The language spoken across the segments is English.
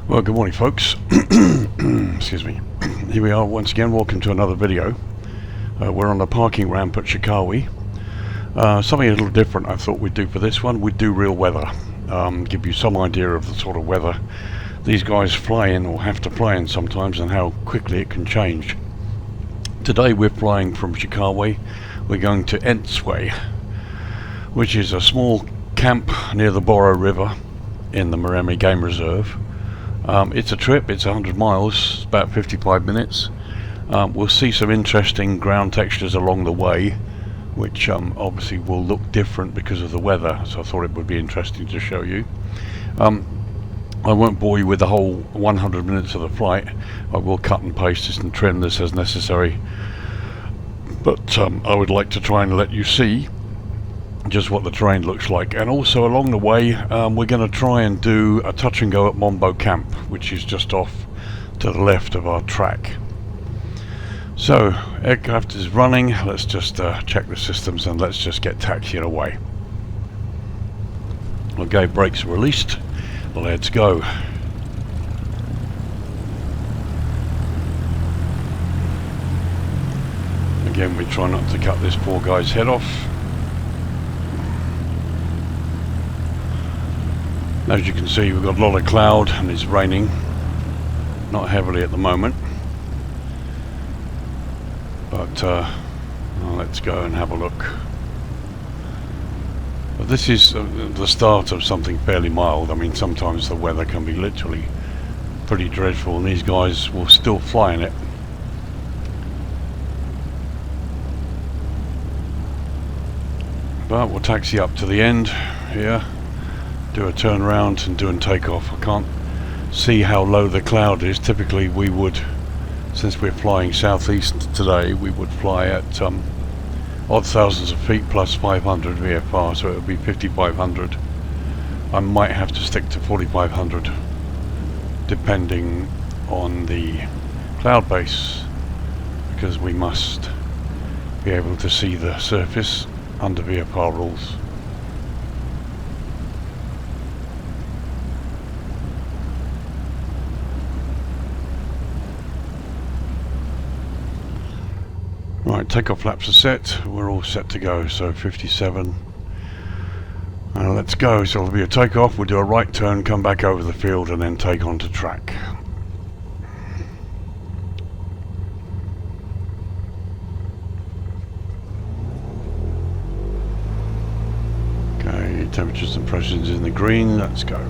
Well, good morning, folks. Excuse me. Here we are once again. Welcome to another video. We're on the parking ramp at Shikawi. Something a little different I thought we'd do for this one. We'd do real weather. Give you some idea of the sort of weather these guys fly in or have to fly in sometimes and how quickly it can change. Today we're flying from Shikawi. We're going to Entswe, which is a small camp near the Boro River in the Maremi Game Reserve. It's a trip, it's 100 miles, about 55 minutes. We'll see some interesting ground textures along the way, which obviously will look different because of the weather, so I thought it would be interesting to show you. I won't bore you with the whole 100 minutes of the flight. I will cut and paste this and trim this as necessary, but I would like to try and let you see just what the terrain looks like. And also along the way we're going to try and do a touch and go at Mombo Camp, which is just off to the left of our track. So aircraft is running. Let's just check the systems and let's just get taxiing away. Okay, brakes are released. Let's go. Again, we try not to cut this poor guy's head off. As you can see, we've got a lot of cloud and it's raining, not heavily at the moment, but let's go and have a look. But this is the start of something fairly mild. I mean, sometimes the weather can be literally pretty dreadful and these guys will still fly in it. But we'll taxi up to the end here, do a turn around and do a takeoff. I can't see how low the cloud is. Typically we would, since we're flying southeast today, we would fly at odd thousands of feet plus 500 VFR, so it would be 5500. I might have to stick to 4500 depending on the cloud base, because we must be able to see the surface under VFR rules. Right, takeoff flaps are set, we're all set to go, so 57. Let's go, so it'll be a takeoff, we'll do a right turn, come back over the field and then take on to track. Okay, temperatures and pressures in the green, let's go.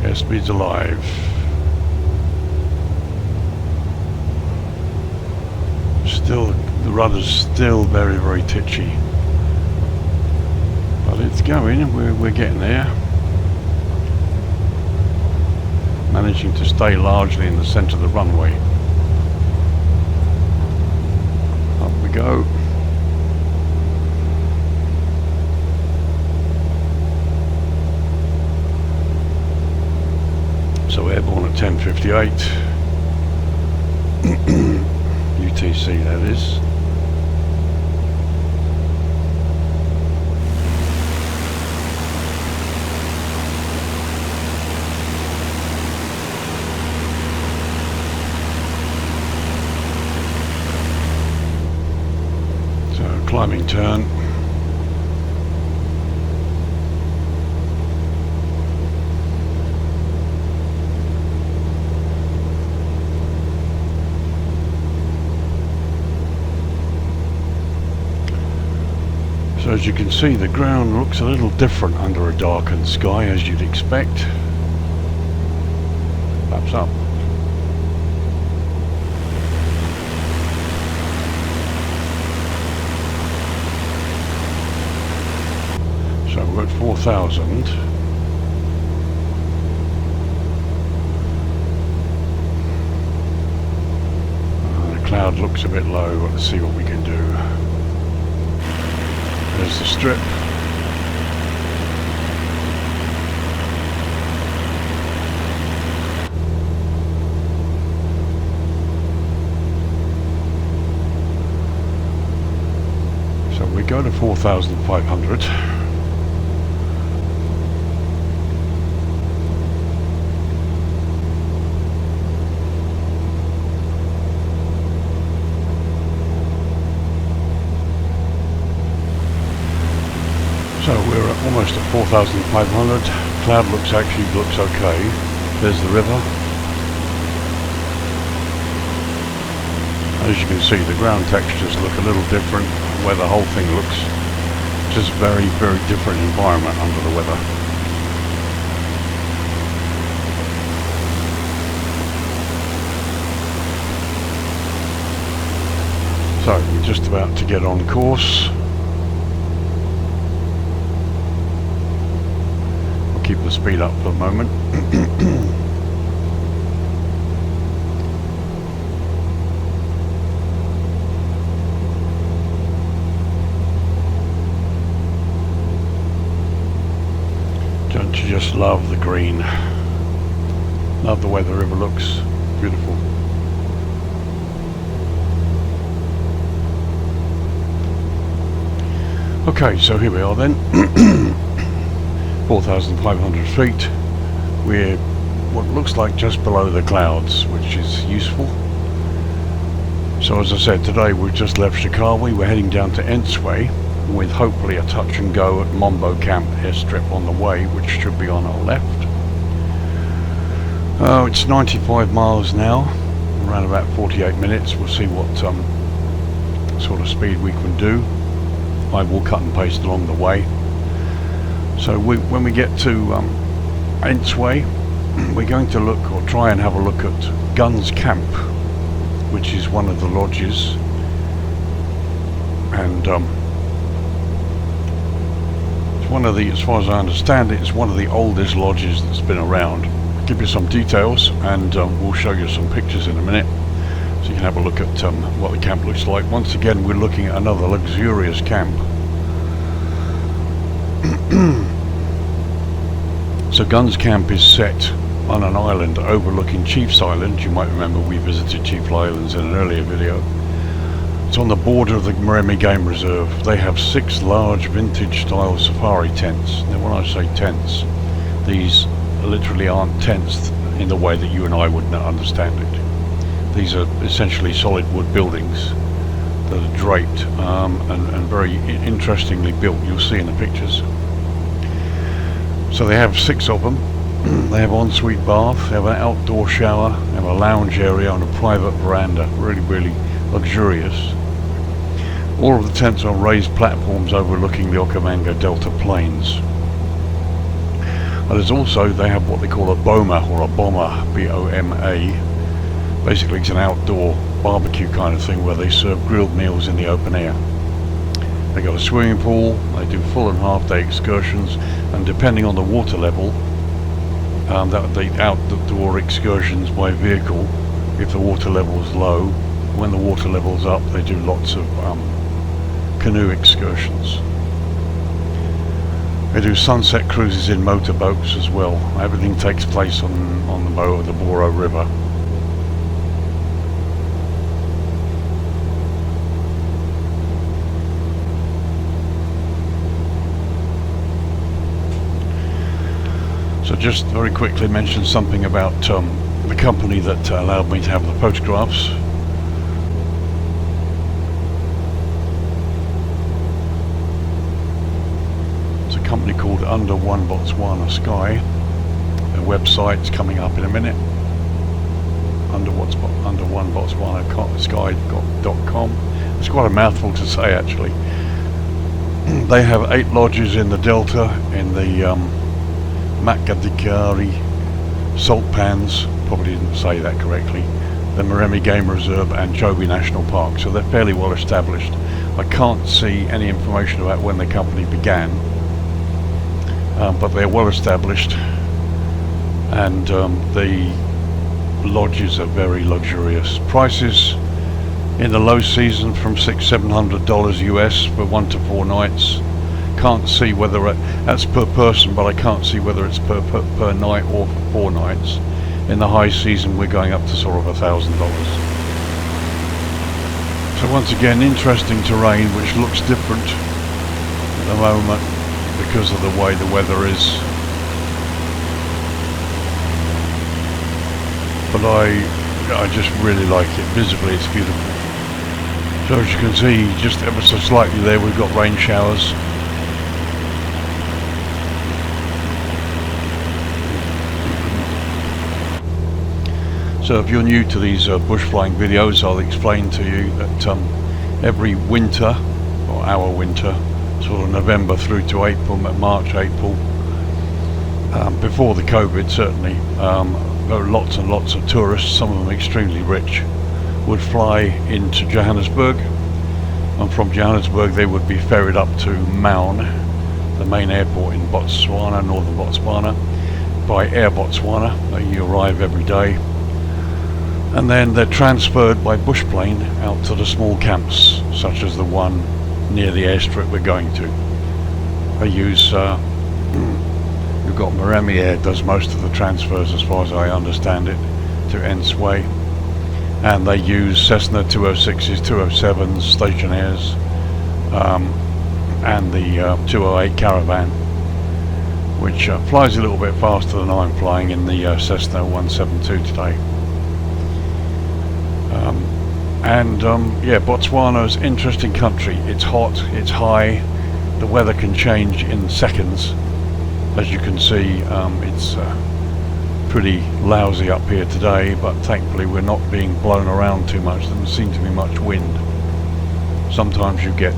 Airspeed's alive. Still, the rudder's still very, very titchy. But it's going, we're getting there. Managing to stay largely in the centre of the runway. Up we go. So airborne at 10:58. UTC that is. So climbing turn. So as you can see, the ground looks a little different under a darkened sky, as you'd expect. Flaps up. So we're at 4,000. The cloud looks a bit low, but let's see what we can do. There's the strip. So we go to 4,500. So we're almost at 4,500. Cloud looks okay. There's the river. As you can see, the ground textures look a little different where the whole thing looks just very, very different environment under the weather. So we're just about to get on course. I'll keep the speed up for a moment. Don't you just love the green? Love the way the river looks. Beautiful. Okay, so here we are then. 4,500 feet. We're what looks like just below the clouds, which is useful. So as I said, today we've just left Shikawi. We're heading down to Entsway, with hopefully a touch and go at Mombo Camp airstrip on the way, which should be on our left. It's 95 miles now, around about 48 minutes. We'll see what sort of speed we can do. I will cut and paste along the way. So when we get to Entsway, we're going to look, or try and have a look at Guns Camp, which is one of the lodges, and one of the, as far as I understand it, it's one of the oldest lodges that's been around. I'll give you some details, and we'll show you some pictures in a minute, so you can have a look at what the camp looks like. Once again, we're looking at another luxurious camp. So Guns Camp is set on an island overlooking Chief's Island. You might remember we visited Chief Islands in an earlier video. It's on the border of the Moremi Game Reserve. They have 6 large vintage style safari tents. Now when I say tents, these literally aren't tents in the way that you and I would understand it. These are essentially solid wood buildings that are draped and very interestingly built. You'll see in the pictures. So they have 6 of them. They have an ensuite bath, they have an outdoor shower, they have a lounge area and a private veranda. Really, really luxurious. All of the tents are on raised platforms overlooking the Okavango Delta Plains. There's also, they have what they call a boma, or a bomber, B-O-M-A. Basically it's an outdoor barbecue kind of thing where they serve grilled meals in the open air. They got a swimming pool, they do full and half day excursions, and depending on the water level, the outdoor excursions by vehicle, if the water level is low. When the water level's up, they do lots of canoe excursions. They do sunset cruises in motorboats as well. Everything takes place on the Boro River. So just very quickly mention something about the company that allowed me to have the photographs. It's a company called Under One Botswana Sky. Their website's coming up in a minute. Under One Botswana Sky.com. It's quite a mouthful to say actually. They have 8 lodges in the Delta, in the Makadikari salt pans, probably didn't say that correctly, the Moremi Game Reserve and Jobe National Park, so they're fairly well established. I can't see any information about when the company began, but they're well established, and the lodges are very luxurious. Prices in the low season from $600–700 US for 1 to 4 nights. Can't see whether that's per person, but I can't see whether it's per night or for 4 nights. In the high season we're going up to sort of $1,000. So So once again, interesting terrain which looks different at the moment because of the way the weather is. But I just really like it. Visibly it's beautiful. So as you can see, just ever so slightly there, we've got rain showers. So if you're new to these bush flying videos, I'll explain to you that every winter, or our winter, sort of November through to April, March, April, before the COVID certainly, there were lots and lots of tourists, some of them extremely rich, would fly into Johannesburg, and from Johannesburg they would be ferried up to Maun, the main airport in Botswana, northern Botswana, by Air Botswana. You arrive every day, and then they're transferred by bush plane out to the small camps, such as the one near the airstrip we're going to. They use we've got Maremi Air does most of the transfers, as far as I understand it, to Ensway, and they use Cessna 206s, 207s, stationaires, and the 208 Caravan, which flies a little bit faster than I'm flying in the Cessna 172 today. Yeah, Botswana's an interesting country. It's hot, it's high, the weather can change in seconds. As you can see, it's pretty lousy up here today, but thankfully we're not being blown around too much. There doesn't seem to be much wind. Sometimes you get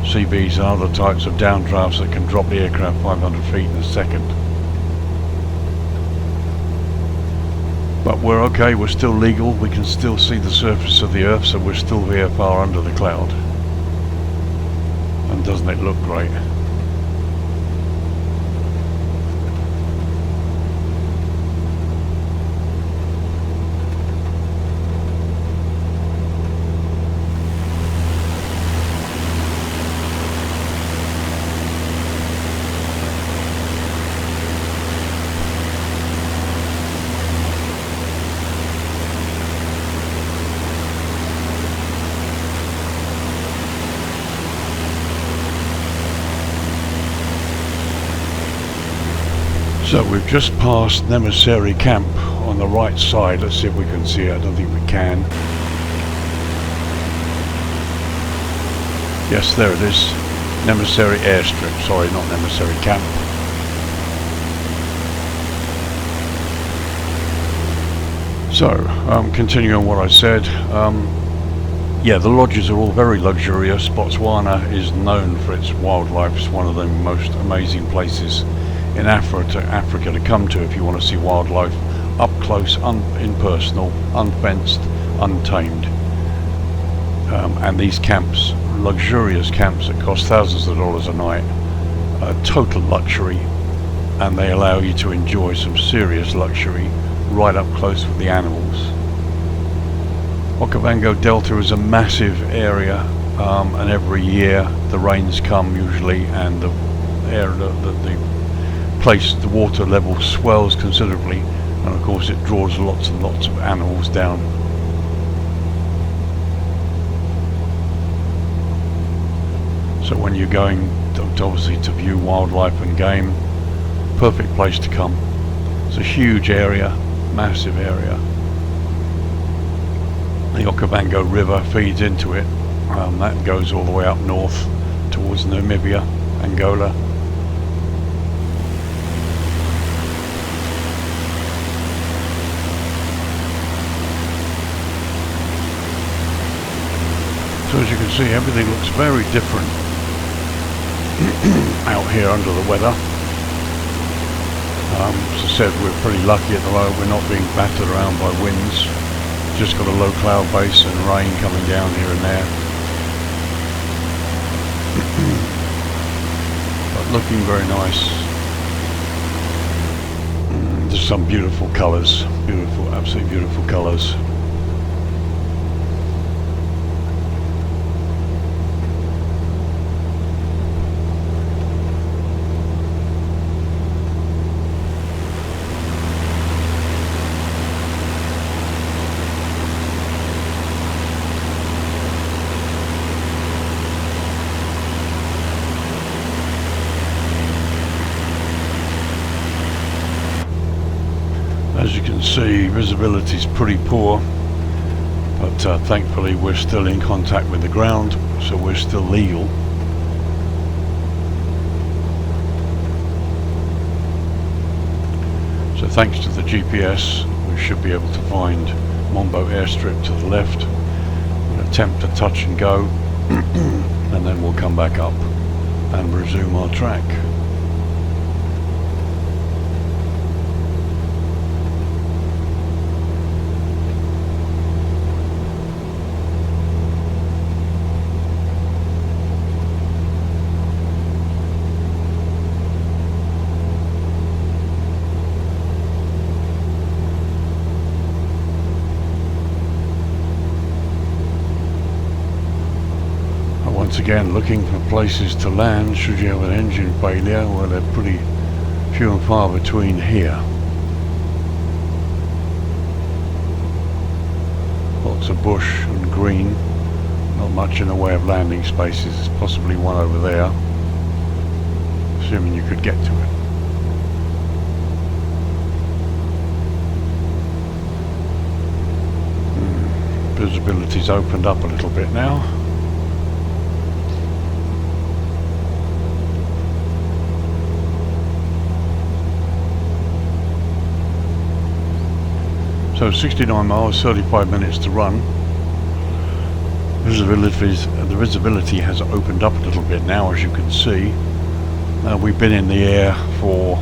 CVs and other types of downdrafts that can drop the aircraft 500 feet in a second. But we're okay, we're still legal, we can still see the surface of the earth, so we're still VFR under the cloud. And doesn't it look great? So we've just passed Nemiseri Camp on the right side. Let's see if we can see it. I don't think we can. Yes, there it is. Nemiseri Airstrip. Sorry, not Nemiseri Camp. So, continuing on what I said, yeah, the lodges are all very luxurious. Botswana is known for its wildlife. It's one of the most amazing places in Africa to come to if you want to see wildlife up close, impersonal, unfenced, untamed. And these camps, luxurious camps that cost thousands of dollars a night, total luxury, and they allow you to enjoy some serious luxury right up close with the animals. Okavango Delta is a massive area, and every year the rains come usually, and the water level swells considerably, and of course it draws lots and lots of animals down. So when you're going obviously to view wildlife and game, perfect place to come. It's a huge area, massive area. The Okavango River feeds into it. That goes all the way up north towards Namibia, Angola. So as you can see, everything looks very different out here under the weather. As I said, we're pretty lucky at the moment. We're not being battered around by winds. Just got a low cloud base and rain coming down here and there. But looking very nice. Just some beautiful colours. Beautiful, absolutely beautiful colours. can see, visibility is pretty poor, but thankfully we're still in contact with the ground, so we're still legal. So thanks to the GPS, we should be able to find Mombo airstrip to the left, we'll attempt to touch and go, and then we'll come back up and resume our track. Once again, looking for places to land should you have an engine failure. Well, they're pretty few and far between here. Lots of bush and green, not much in the way of landing spaces. There's possibly one over there, assuming you could get to it. Visibility's opened up a little bit now. So 69 miles, 35 minutes to run. The visibility has opened up a little bit now, as you can see. We've been in the air for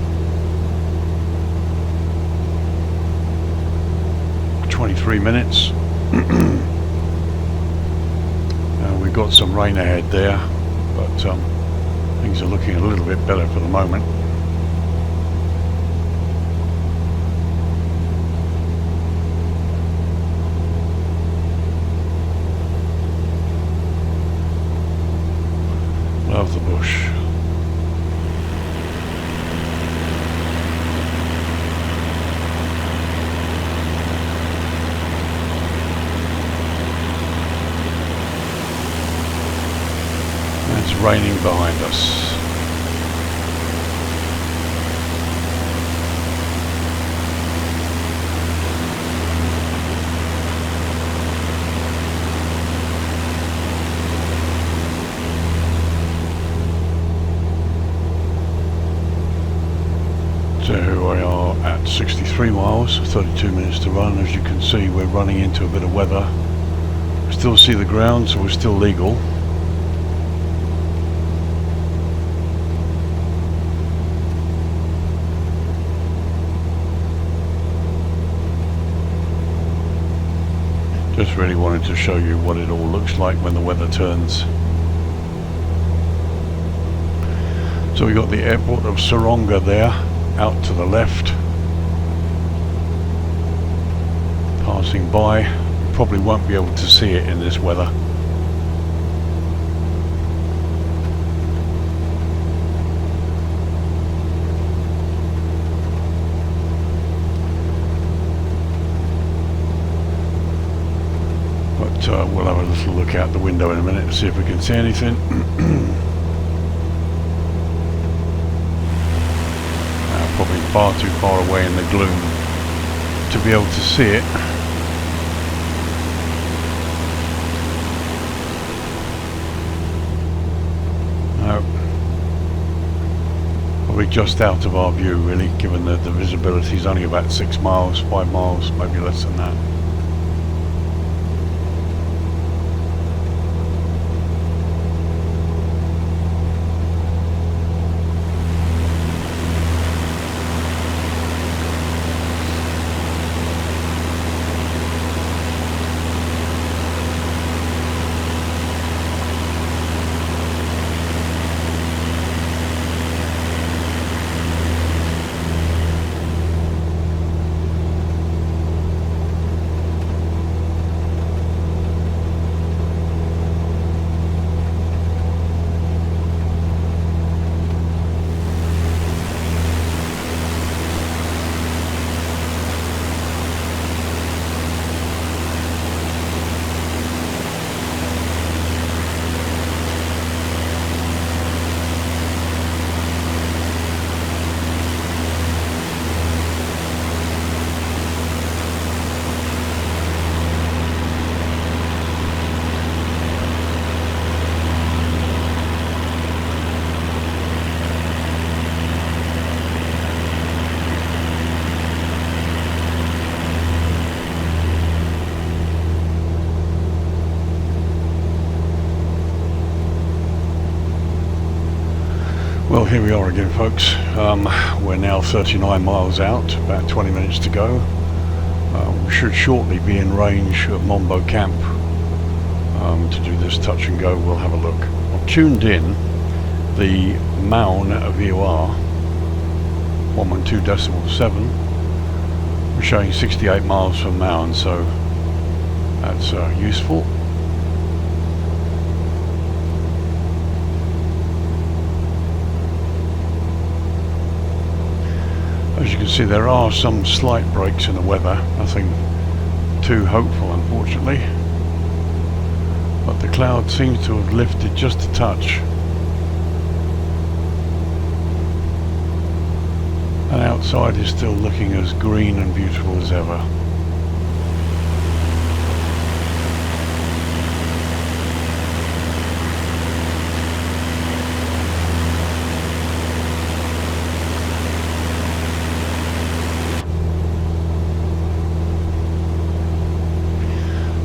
23 minutes. We've got some rain ahead there, but things are looking a little bit better for the moment. Love the bush. It's raining behind us. So we are at 63 miles, 32 minutes to run. As you can see, we're running into a bit of weather. We still see the ground, so we're still legal. Just really wanted to show you what it all looks like when the weather turns. So we got the airport of Saronga there, out to the left, passing by. You probably won't be able to see it in this weather. But we'll have a little look out the window in a minute to see if we can see anything. Probably far too far away in the gloom to be able to see it. No. Probably just out of our view, really, given that the visibility is only about 6 miles, 5 miles, maybe less than that. Well, here we are again, folks. We're now 39 miles out, about 20 minutes to go. We should shortly be in range of Mombo Camp to do this touch and go. We'll have a look. I've tuned in the VFR 112.7. We're showing 68 miles from Maun, so that's useful. As you can see, there are some slight breaks in the weather, nothing too hopeful unfortunately, but the cloud seems to have lifted just a touch, and outside is still looking as green and beautiful as ever.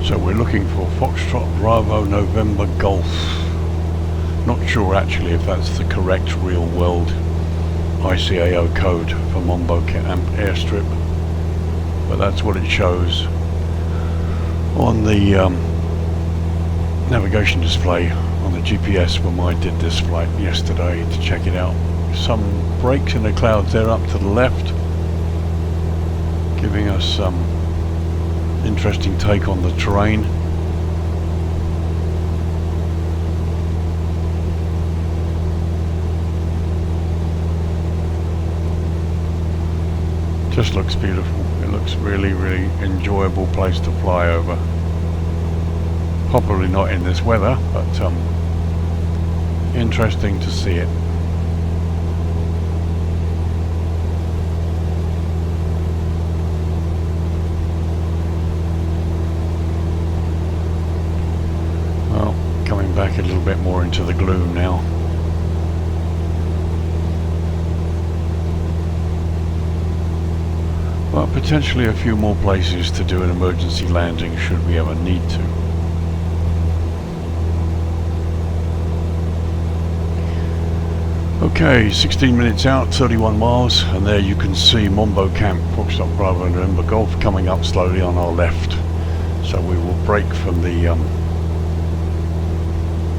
So we're looking for Foxtrot Bravo November Golf. Not sure actually if that's the correct real world ICAO code for Mombo Camp airstrip, but that's what it shows on the navigation display on the GPS when I did this flight yesterday to check it out. Some breaks in the clouds there up to the left, giving us some interesting take on the terrain. Just looks beautiful. It looks really enjoyable place to fly over. Probably not in this weather, but interesting to see it. Back a little bit more into the gloom now. But potentially a few more places to do an emergency landing should we ever need to. Okay, 16 minutes out, 31 miles, and there you can see Mombo Camp, Foxtrot Bravo November Golf coming up slowly on our left. So we will break from the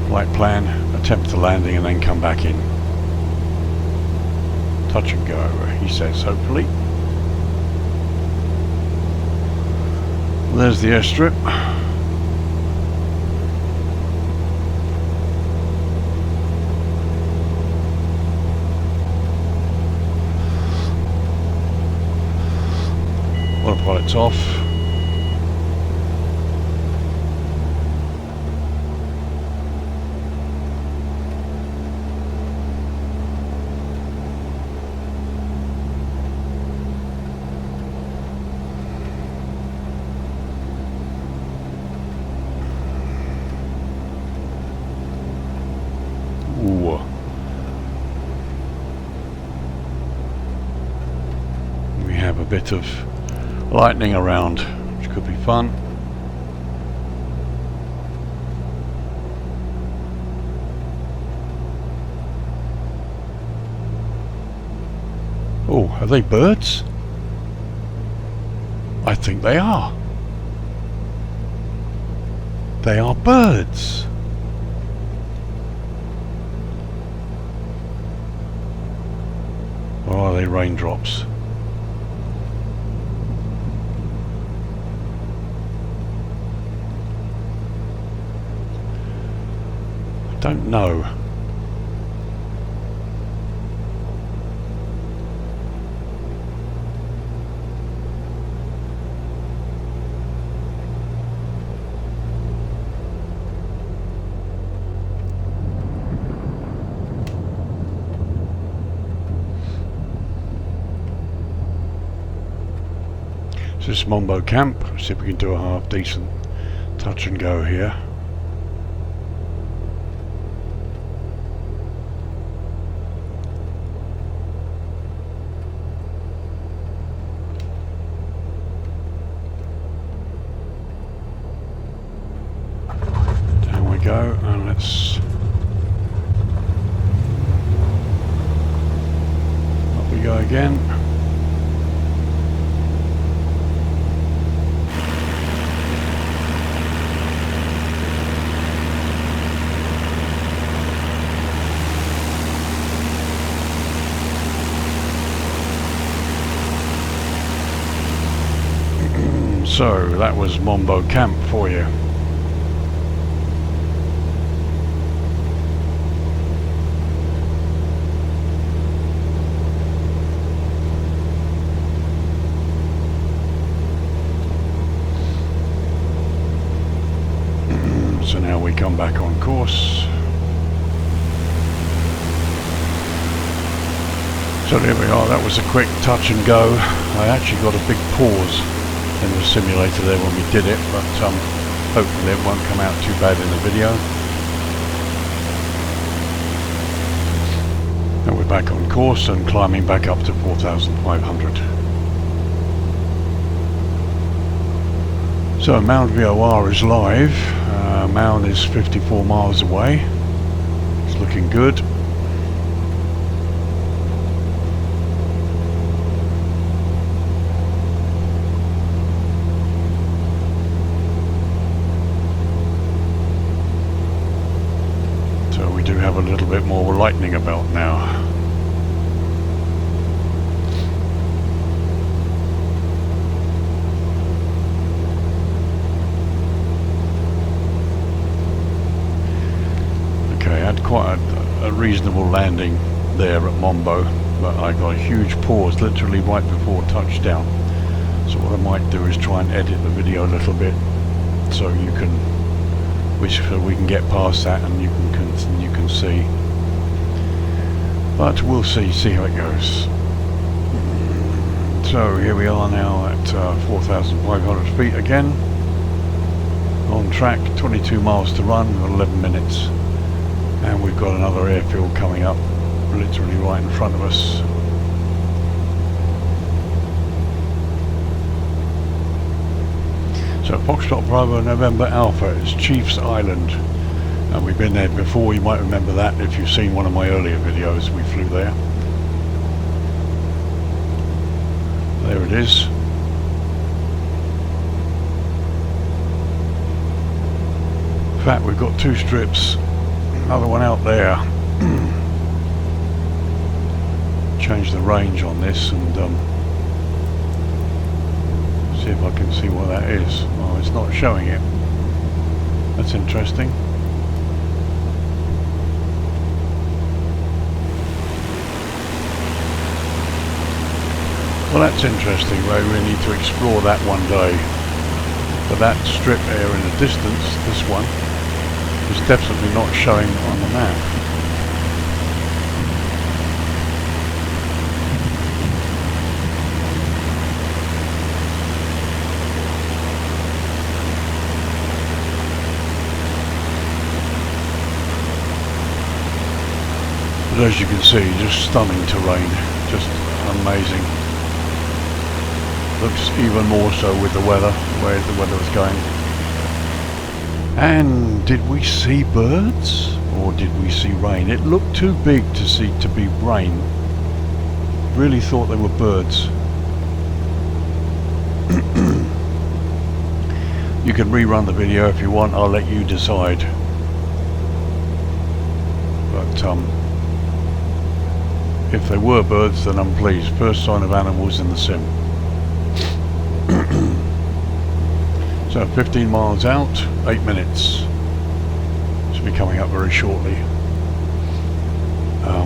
flight plan, attempt the landing and then come back in. Touch and go, he says, hopefully. There's the airstrip. Autopilot's off. We have a bit of lightning around, which could be fun. Oh, are they birds? I think they are. They are birds. Or are they raindrops? I don't know. This is Mombo Camp. See if we can do a half decent touch and go here. Down we go, and let's again. So that was Mombo Camp for you. So now we come back on course. So there we are, that was a quick touch and go. I actually got a big pause in the simulator there when we did it, but hopefully it won't come out too bad in the video. And we're back on course and climbing back up to 4,500. So Mount VOR is live. Mount is 54 miles away. It's looking good. So we do have a little bit more lightning about now. Quite a reasonable landing there at Mombo, but I got a huge pause literally right before touchdown. So what I might do is try and edit the video a little bit so you can, so we can get past that and you can see. But we'll see how it goes. So here we are now at 4,500 feet again. On track, 22 miles to run, 11 minutes. And we've got another airfield coming up, literally right in front of us. So Foxtrot Bravo November Alpha is Chiefs Island. And we've been there before, you might remember that if you've seen one of my earlier videos, we flew there. There it is. In fact, we've got two strips. Another one out there. Change the range on this and see if I can see what that is. Oh, it's not showing it. That's interesting. Well, that's interesting. We need to explore that one day. But that strip there in the distance, this one, is definitely not showing on the map. But as you can see, just stunning terrain, just amazing. Looks even more so with the weather, where the weather is going. And did we see birds or did we see rain? It looked too big to be rain. Really thought they were birds. You can rerun the video if you want, I'll let you decide. But if they were birds, then I'm pleased. First sign of animals in the sim. So 15 miles out, 8 minutes. Should be coming up very shortly.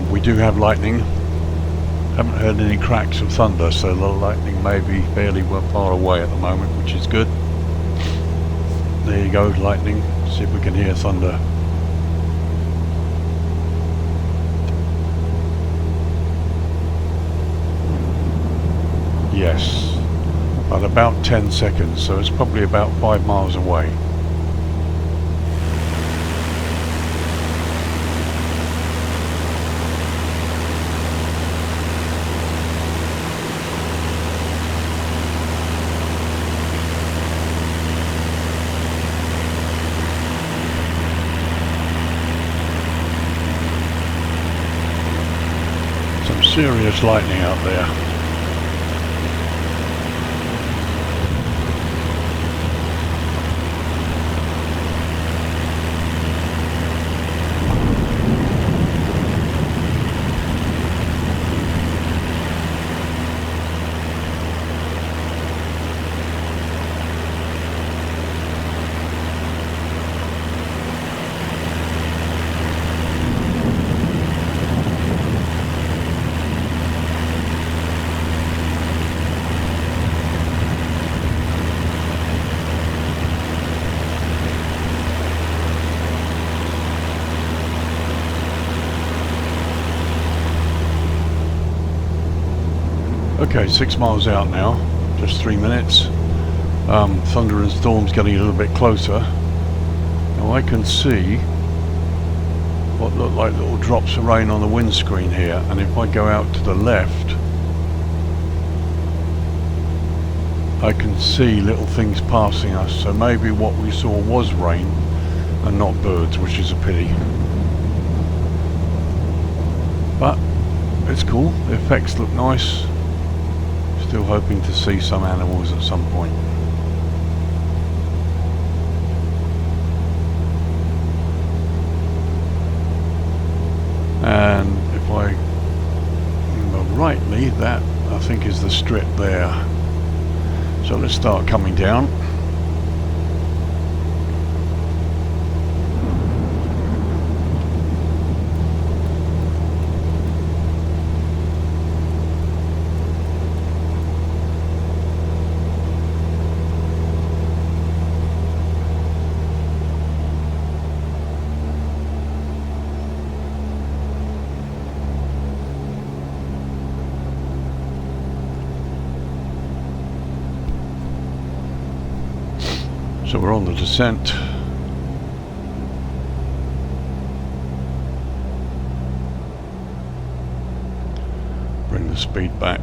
We do have lightning. Haven't heard any cracks of thunder, so the lightning may be fairly far away at the moment, which is good. There you go, lightning. See if we can hear thunder. Yes. At about 10 seconds, so it's probably about 5 miles away. Some Serious lightning out there. Okay, 6 miles out now, just 3 minutes. Thunder and storms getting a little bit closer. Now I can see what look like little drops of rain on the windscreen here, and if I go out to the left, I can see little things passing us, so maybe what we saw was rain and not birds, which is a pity. But it's cool, the effects look nice. Still hoping to see some animals at some point. And if I remember rightly, that I think is the strip there. So let's start coming down. So we're on the descent. Bring the speed back.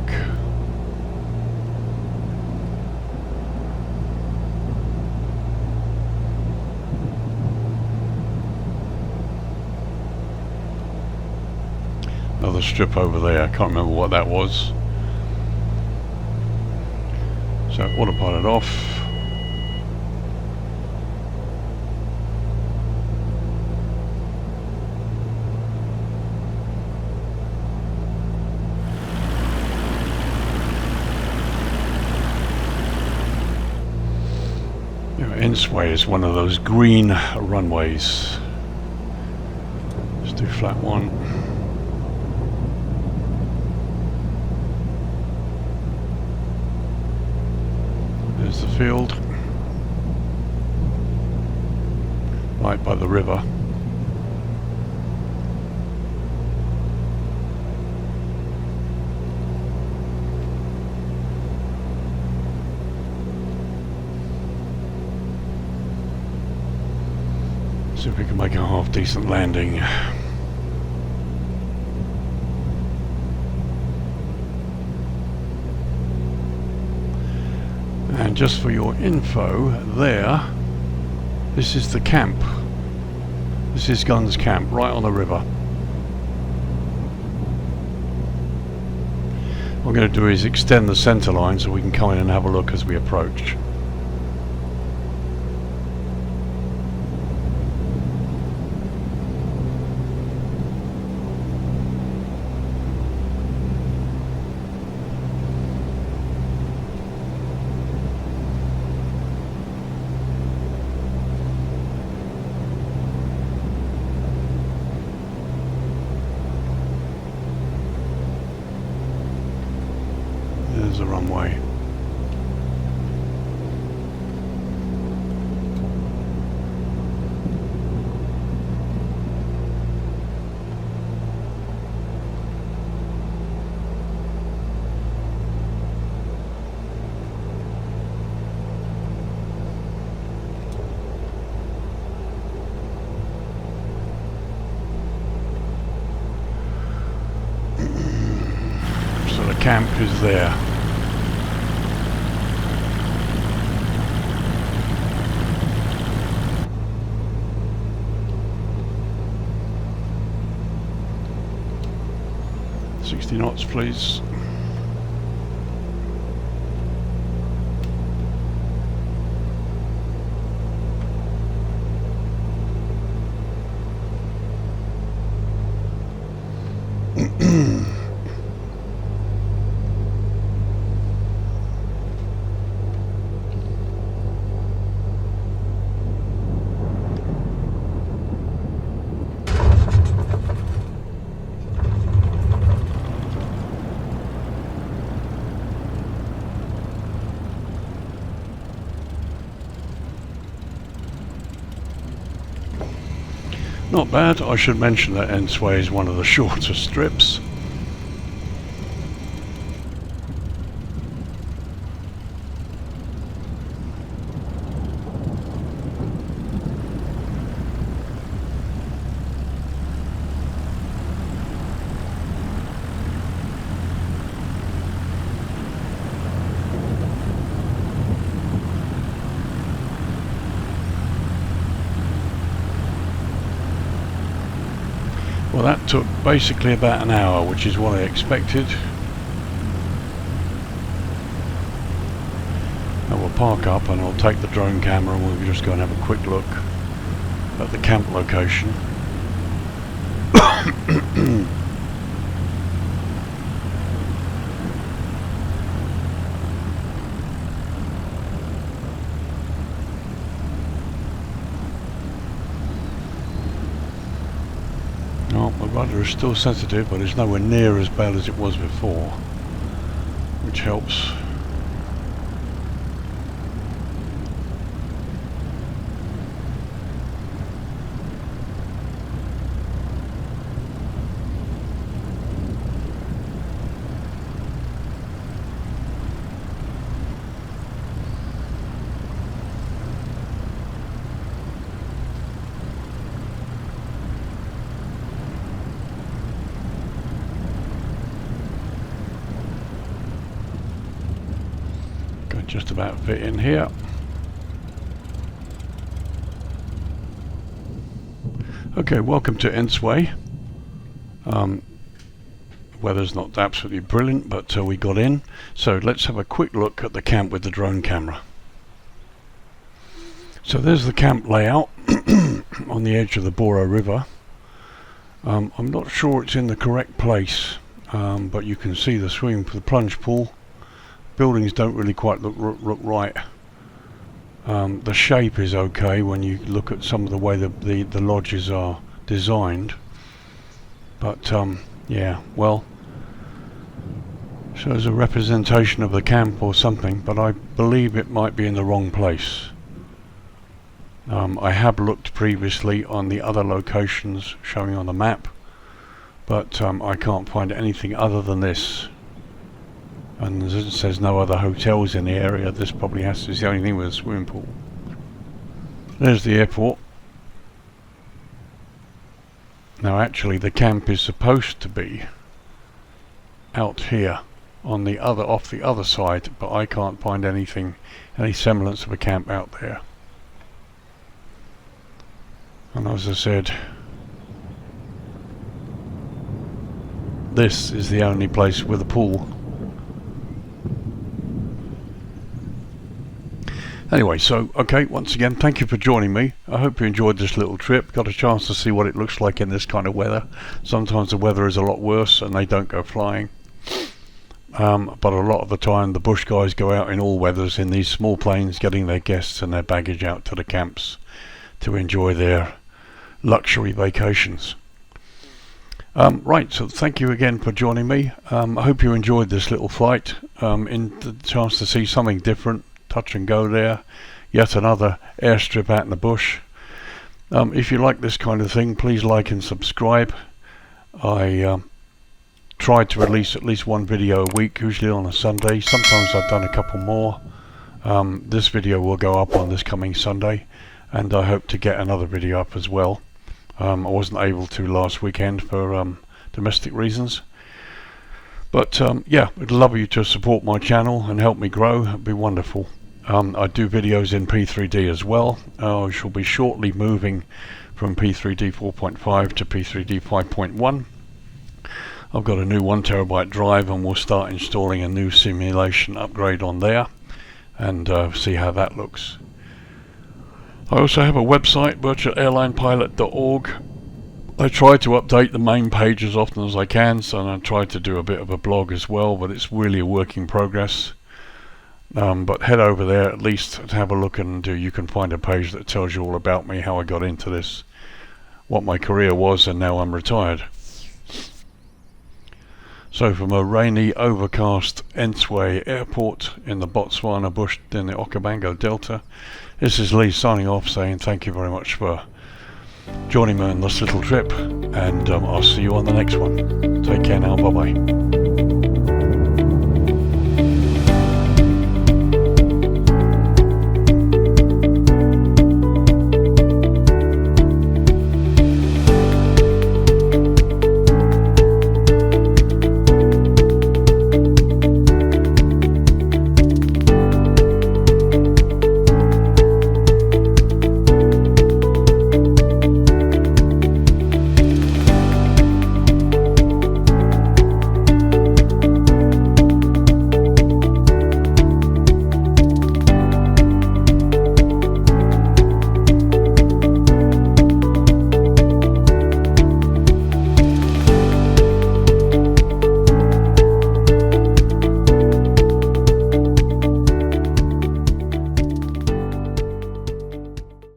Another strip over there, I can't remember what that was. So autopilot off. Insway is one of those green runways. Let's do flat one. There's the field, right by the river. See if we can make a half decent landing. And just for your info, there, this is the camp. This is Guns Camp, right on the river. What I'm going to do is extend the centre line so we can come in and have a look as we approach. There's the runway. So the camp is there. 60 knots, please. Not bad. I should mention that Ensway is one of the shorter strips. Well, that took basically about an hour, which is what I expected. I will park up and I'll take the drone camera and we'll just go and have a quick look at the camp location. My rudder is still sensitive, but it's nowhere near as bad as it was before, which helps. Just about fit in here. Okay, welcome to Ensway. Weather's not absolutely brilliant, but we got in. So let's have a quick look at the camp with the drone camera. So there's the camp layout on the edge of the Boro River. I'm not sure it's in the correct place, but you can see the swimming pool, the plunge pool. Buildings don't really quite look right. The shape is okay when you look at some of the way the lodges are designed, but yeah, well, shows a representation of the camp or something, but I believe it might be in the wrong place. I have looked previously on the other locations showing on the map, but I can't find anything other than this. And as it says no other hotels in the area, this probably has to be the only thing with a swimming pool. There's the airport. Now actually the camp is supposed to be out here on the other, off the other side, but I can't find anything, any semblance of a camp out there. And as I said, this is the only place with a pool. Anyway, so, okay, once again, thank you for joining me. I hope you enjoyed this little trip. Got a chance to see what it looks like in this kind of weather. Sometimes the weather is a lot worse and they don't go flying. But a lot of the time the bush guys go out in all weathers in these small planes, getting their guests and their baggage out to the camps to enjoy their luxury vacations. Right, so thank you again for joining me. I hope you enjoyed this little flight, in the chance to see something different. Touch and go there, yet another airstrip out in the bush. If you like this kind of thing, please like and subscribe. I try to release at least one video a week, usually on a Sunday. Sometimes I've done a couple more. This video will go up on this coming Sunday, and I hope to get another video up as well. I wasn't able to last weekend for domestic reasons. But yeah, I'd love you to support my channel and help me grow. It'd be wonderful. I do videos in P3D as well. I shall be shortly moving from P3D 4.5 to P3D 5.1. I've got a new 1TB drive, and we'll start installing a new simulation upgrade on there and see how that looks. I also have a website, virtualairlinepilot.org. I try to update the main page as often as I can, so I try to do a bit of a blog as well, but it's really a work in progress. But head over there at least to have a look, and you can find a page that tells you all about me, how I got into this, what my career was, and now I'm retired. So from a rainy, overcast Entebbe airport in the Botswana bush in the Okavango Delta, this is Lee signing off, saying thank you very much for joining me on this little trip, and I'll see you on the next one. Take care now, bye bye.